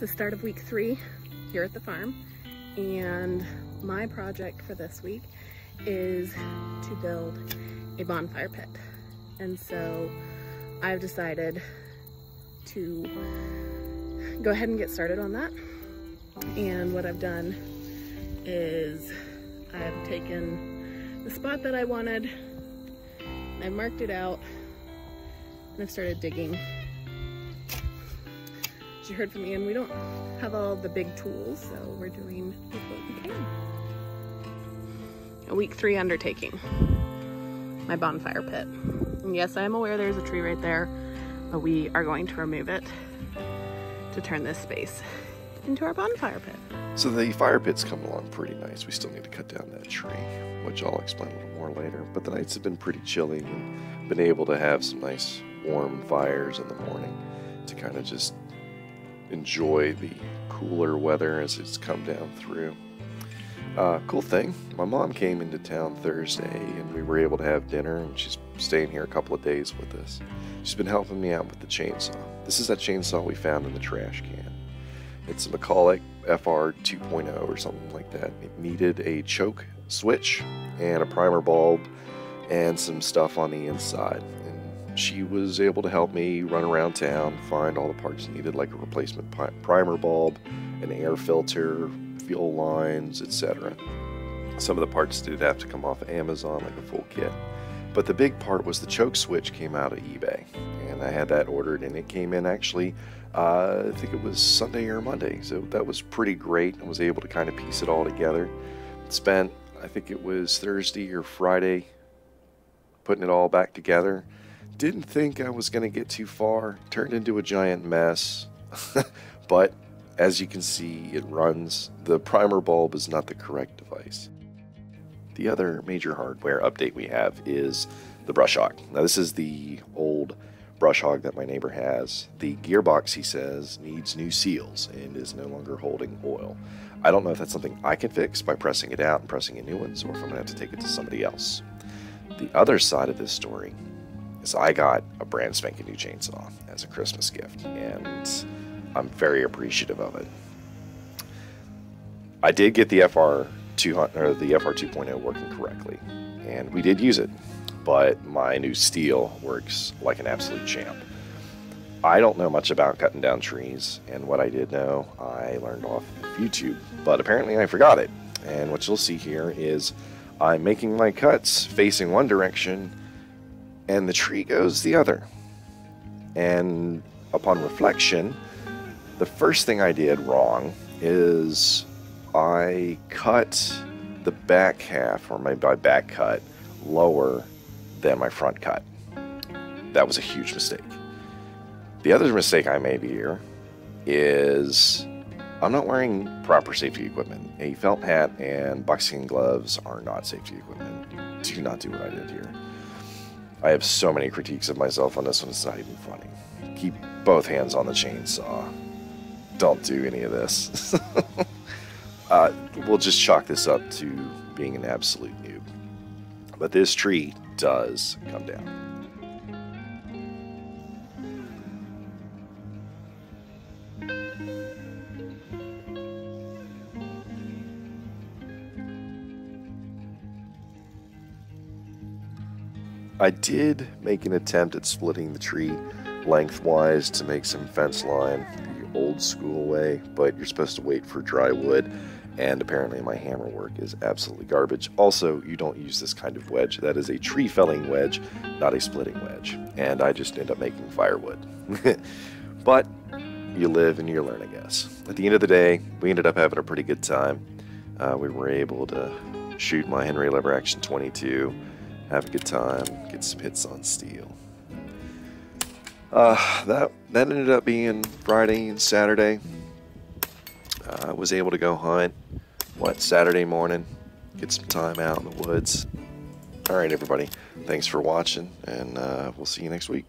the start of week 3 here at the farm, and my project for this week is to build a bonfire pit. And so I've decided to go ahead and get started on that. And what I've done is I've taken the spot that I wanted, I marked it out, and I've started digging. As you heard from Ian, we don't have all the big tools, so we're doing with what we can. A week 3 undertaking, my bonfire pit. And yes, I am aware there's a tree right there, but we are going to remove it to turn this space into our bonfire pit. So the fire pit's coming along pretty nice. We still need to cut down that tree, which I'll explain a little more later. But the nights have been pretty chilly and been able to have some nice warm fires in the morning to kind of just enjoy the cooler weather as it's come down through. Cool thing, my mom came into town Thursday and we were able to have dinner, and she's staying here a couple of days with us. She's been helping me out with the chainsaw. This is that chainsaw we found in the trash can. It's a McCulloch FR 2.0 or something like that. It needed a choke switch and a primer bulb and some stuff on the inside. And she was able to help me run around town, find all the parts needed, like a replacement primer bulb, an air filter, fuel lines, etc. Some of the parts did have to come off of Amazon, like a full kit. But the big part was the choke switch came out of eBay, and I had that ordered, and it came in actually, I think it was Sunday or Monday, so that was pretty great. I was able to kind of piece it all together. Spent, I think it was Thursday or Friday, putting it all back together. Didn't think I was going to get too far. Turned into a giant mess, but as you can see, it runs. The primer bulb is not the correct device. The other major hardware update we have is the brush hog. Now this is the old brush hog that my neighbor has. The gearbox, he says, needs new seals and is no longer holding oil. I don't know if that's something I can fix by pressing it out and pressing in new ones, or if I'm going to have to take it to somebody else. The other side of this story is I got a brand spanking new chainsaw as a Christmas gift, and I'm very appreciative of it. I did get the FR 2.0 working correctly, and we did use it, but my new steel works like an absolute champ. I don't know much about cutting down trees, and what I did know I learned off of YouTube, but apparently I forgot it. And what you'll see here is I'm making my cuts facing one direction and the tree goes the other. And upon reflection, the first thing I did wrong is I cut the back half, or my back cut, lower than my front cut. That was a huge mistake. The other mistake I made here is I'm not wearing proper safety equipment. A felt hat and buckskin gloves are not safety equipment. Do not do what I did here. I have so many critiques of myself on this one, it's not even funny. Keep both hands on the chainsaw. Don't do any of this. We'll just chalk this up to being an absolute noob. But this tree does come down. I did make an attempt at splitting the tree lengthwise to make some fence line the old school way, but you're supposed to wait for dry wood, and apparently my hammer work is absolutely garbage. Also, you don't use this kind of wedge. That is a tree felling wedge, not a splitting wedge, and I just end up making firewood. But you live and you learn, I guess. At the end of the day, we ended up having a pretty good time. We were able to shoot my Henry lever action 22, have a good time, get some hits on steel. That ended up being Friday and Saturday. I was able to go hunt, Saturday morning, get some time out in the woods. Alright everybody, thanks for watching, and we'll see you next week.